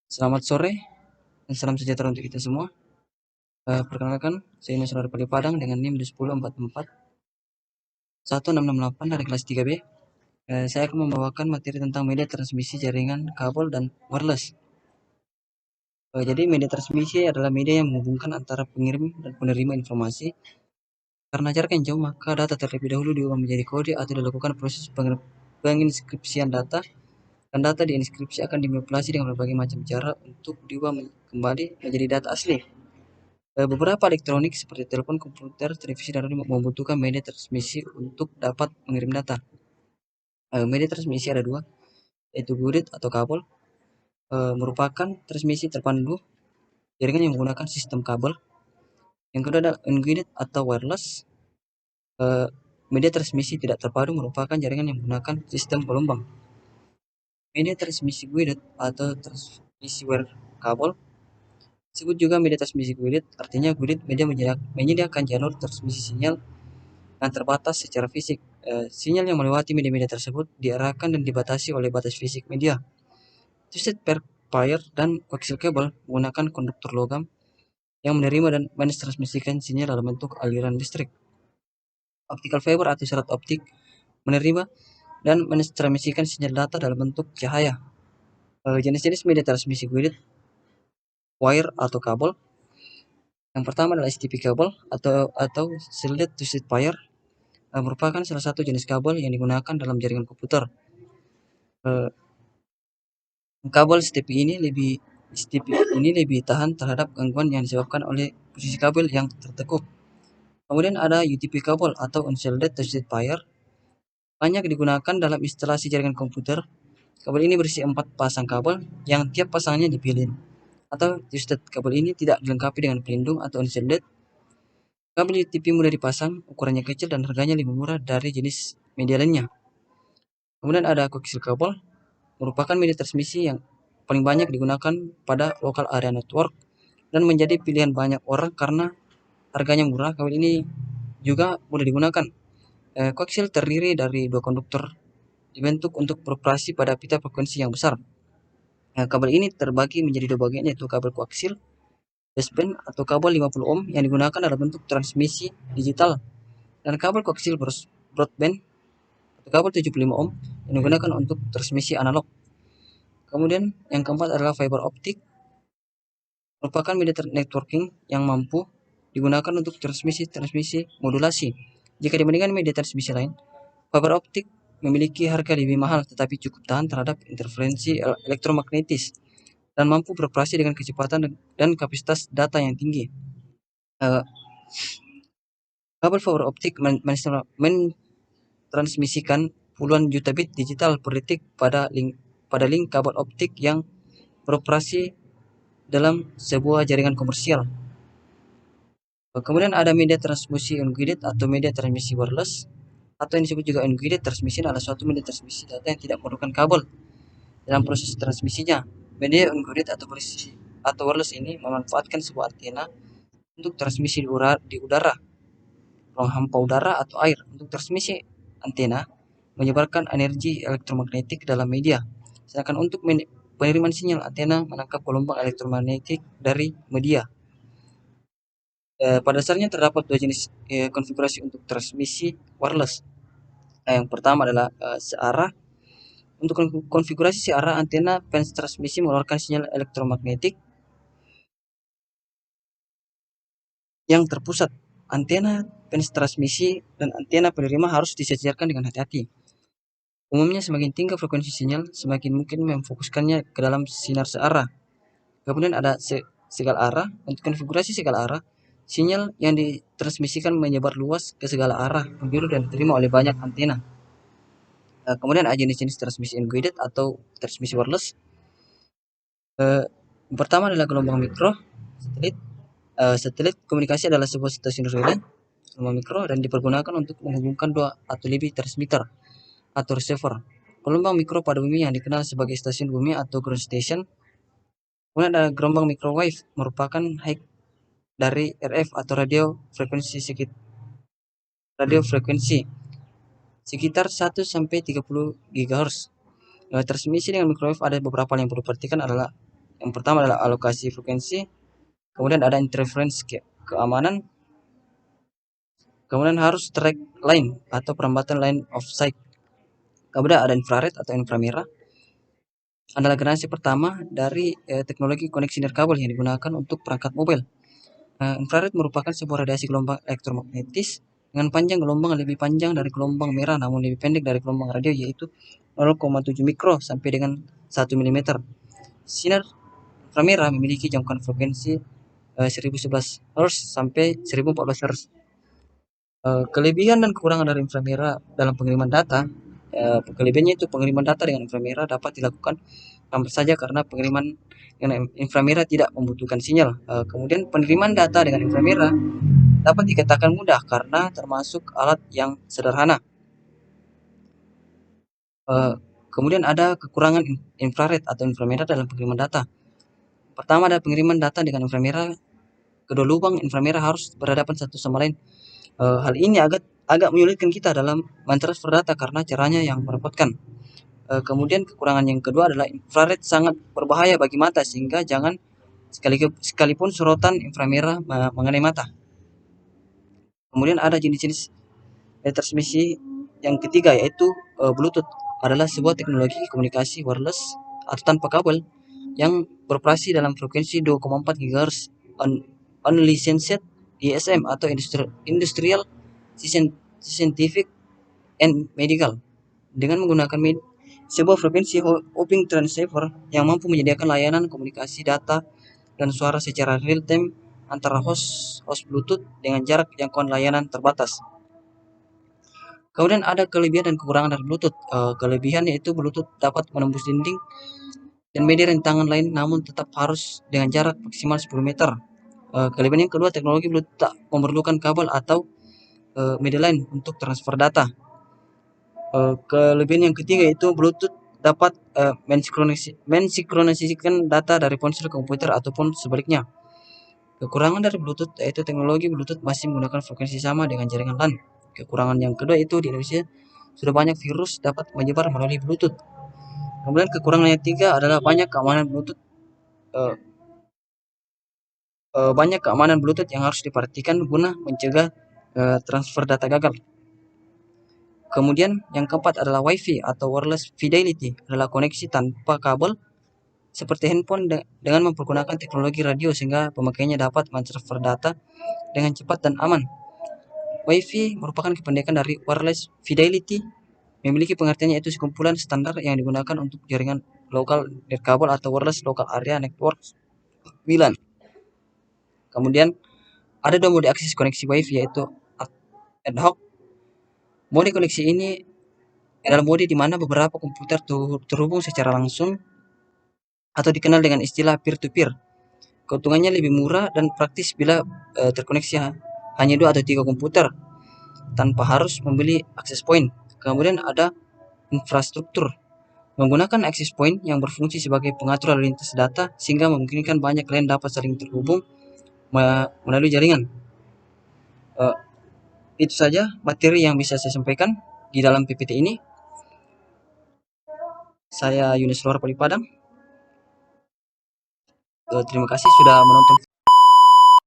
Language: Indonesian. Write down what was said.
Selamat sore dan salam sejahtera untuk kita semua. Perkenalkan, saya ini Saudara Padi Padang dengan NIM 10441668 dari kelas 3B. Saya akan membawakan materi tentang media transmisi jaringan kabel dan wireless. Jadi media transmisi adalah media yang menghubungkan antara pengirim dan penerima informasi. Karena jarak yang jauh, maka data terlebih dahulu diubah menjadi kode atau dilakukan proses penginskripsian data. Dan data diinskripsi akan dimanipulasi dengan berbagai macam cara untuk diubah kembali menjadi data asli. Beberapa elektronik seperti telepon, komputer, televisi, dan radio membutuhkan media transmisi untuk dapat mengirim data. Media transmisi ada dua, yaitu gurit atau kabel, merupakan transmisi terpandu jaringan yang menggunakan sistem kabel. Yang kedua adalah unguided atau wireless. Media transmisi tidak terpadu merupakan jaringan yang menggunakan sistem gelombang. Media transmisi guided atau transmisi wire kabel disebut juga media transmisi guided. Artinya guided media menyediakan jalur transmisi sinyal yang terbatas secara fisik. Sinyal yang melewati media-media tersebut diarahkan dan dibatasi oleh batas fisik media. Twisted pair dan coaxial cable menggunakan konduktor logam yang menerima dan mentransmisikan sinyal dalam bentuk aliran listrik. Optical fiber atau serat optik menerima dan mentransmisikan sinyal data dalam bentuk cahaya. Jenis-jenis media transmisi guided wire atau kabel. Yang pertama adalah STP kabel atau shielded twisted pair, merupakan salah satu jenis kabel yang digunakan dalam jaringan komputer. Kabel STP ini lebih tahan terhadap gangguan yang disebabkan oleh posisi kabel yang tertekuk. Kemudian ada UTP kabel atau unshielded twisted pair, banyak digunakan dalam instalasi jaringan komputer. Kabel ini berisi 4 pasang kabel yang tiap pasangnya dipilih. Atau twisted kabel ini tidak dilengkapi dengan pelindung atau unshielded. Kabel UTP mudah dipasang, ukurannya kecil dan harganya lebih murah dari jenis media lainnya. Kemudian ada coaxial kabel, merupakan media transmisi yang paling banyak digunakan pada local area network dan menjadi pilihan banyak orang karena harganya murah. Kabel ini juga mudah digunakan. Coaxial terdiri dari dua konduktor dibentuk untuk beroperasi pada pita frekuensi yang besar. Kabel ini terbagi menjadi dua bagian, yaitu kabel koaksial baseband atau kabel 50 ohm yang digunakan dalam bentuk transmisi digital, dan kabel koaksial broadband atau kabel 75 ohm yang digunakan untuk transmisi analog. Kemudian yang keempat adalah fiber optik, merupakan media networking yang mampu digunakan untuk transmisi modulasi. Jika dibandingkan media transmisi lain, fiber optik memiliki harga lebih mahal tetapi cukup tahan terhadap interferensi elektromagnetis dan mampu beroperasi dengan kecepatan dan kapasitas data yang tinggi. Kabel fiber optik mentransmisikan puluhan juta bit digital per detik pada link kabel optik yang beroperasi dalam sebuah jaringan komersial. Kemudian ada media transmisi unguided atau media transmisi wireless, atau yang disebut juga unguided transmission adalah suatu media transmisi data yang tidak memerlukan kabel dalam proses transmisinya. Media unguided atau wireless ini memanfaatkan sebuah antena untuk transmisi di udara, ruang hampa udara atau air. Untuk transmisi, antena menyebarkan energi elektromagnetik dalam media, sedangkan untuk penerimaan sinyal, antena menangkap gelombang elektromagnetik dari media. Pada dasarnya terdapat dua jenis konfigurasi untuk transmisi wireless. Yang pertama adalah searah. Untuk konfigurasi searah, antena transmisi mengeluarkan sinyal elektromagnetik yang terpusat. Antena transmisi dan antena penerima harus disesuaikan dengan hati-hati. Umumnya semakin tinggi frekuensi sinyal, semakin mungkin memfokuskannya ke dalam sinar searah. Kemudian ada segala arah. Untuk konfigurasi segala arah, sinyal yang ditransmisikan menyebar luas ke segala arah penjuru dan diterima oleh banyak antena. Kemudian ada jenis-jenis transmisi unguided atau transmisi wireless. Yang pertama adalah gelombang mikro. Satelit komunikasi adalah sebuah stasiun relay gelombang mikro dan dipergunakan untuk menghubungkan dua atau lebih transmitter atau receiver. Gelombang mikro pada bumi yang dikenal sebagai stasiun bumi atau ground station. Kemudian ada gelombang microwave, merupakan high dari RF atau radio frekuensi sekitar 1 sampai 30 GHz. Transmisi dengan microwave ada beberapa yang perlu diperhatikan adalah, yang Yang pertama adalah alokasi frekuensi, kemudian ada interference keamanan, kemudian harus track line atau perambatan line of sight. Kemudian ada infrared atau inframerah, adalah generasi pertama dari teknologi koneksi nirkabel yang digunakan untuk perangkat mobile. Infrared merupakan sebuah radiasi gelombang elektromagnetis dengan panjang gelombang lebih panjang dari gelombang merah namun lebih pendek dari gelombang radio, yaitu 0,7 mikro sampai dengan 1 mm. Sinar inframerah memiliki jangkauan frekuensi 1011 Hz sampai 1014 Hz. Kelebihan dan kekurangan dari inframerah dalam pengiriman data. Kelebihannya itu pengiriman data dengan inframerah dapat dilakukan kapan saja karena pengiriman dengan inframerah tidak membutuhkan sinyal. Kemudian penerimaan data dengan inframerah dapat dikatakan mudah karena termasuk alat yang sederhana. Kemudian ada kekurangan infrared atau inframerah dalam pengiriman data. Pertama, ada pengiriman data dengan inframerah. Kedua lubang inframerah harus berhadapan satu sama lain. Hal ini agak menyulitkan kita dalam mentransfer data karena caranya yang merepotkan. Kemudian kekurangan yang kedua adalah infrared sangat berbahaya bagi mata sehingga jangan sekalipun sorotan inframerah mengenai mata. Kemudian ada jenis-jenis transmisi yang ketiga, yaitu Bluetooth adalah sebuah teknologi komunikasi wireless atau tanpa kabel yang beroperasi dalam frekuensi 2,4 GHz unlicensed ISM atau industrial, scientific and medical, dengan menggunakan sebuah frekuensi hopping transceiver yang mampu menyediakan layanan komunikasi data dan suara secara real time antara host Bluetooth dengan jarak jangkauan layanan terbatas. Kemudian ada kelebihan dan kekurangan dari Bluetooth. Kelebihan yaitu Bluetooth dapat menembus dinding dan media rintangan lain namun tetap harus dengan jarak maksimal 10 meter. Kelebihan yang kedua, teknologi Bluetooth tak memerlukan kabel atau media lain untuk transfer data. Kelebihan yang ketiga yaitu Bluetooth dapat mensinkronisasikan data dari ponsel ke komputer ataupun sebaliknya. Kekurangan dari Bluetooth yaitu teknologi Bluetooth masih menggunakan frekuensi sama dengan jaringan LAN. Kekurangan yang kedua itu di Indonesia sudah banyak virus dapat menyebar melalui Bluetooth. Kemudian kekurangan yang ketiga adalah banyak keamanan Bluetooth. Banyak keamanan Bluetooth yang harus diperhatikan guna mencegah transfer data gagal. Kemudian yang keempat adalah Wi-Fi atau wireless fidelity, adalah koneksi tanpa kabel seperti handphone dengan mempergunakan teknologi radio sehingga pemakainya dapat mentransfer data dengan cepat dan aman. Wi-Fi merupakan kependekan dari wireless fidelity, memiliki pengertiannya yaitu sekumpulan standar yang digunakan untuk jaringan lokal nirkabel atau wireless local area network WLAN. Kemudian ada dua mode akses koneksi Wi-Fi yaitu ad hoc. Mode koneksi ini adalah mode di mana beberapa komputer terhubung secara langsung atau dikenal dengan istilah peer-to-peer. Keuntungannya lebih murah dan praktis bila terkoneksi hanya 2 atau 3 komputer tanpa harus membeli access point. Kemudian ada infrastruktur, menggunakan access point yang berfungsi sebagai pengatur lalu lintas data sehingga memungkinkan banyak klien dapat saling terhubung melalui jaringan. Itu saja materi yang bisa saya sampaikan di dalam PPT ini. Saya Yunis Lora Palipadang. Terima kasih sudah menonton.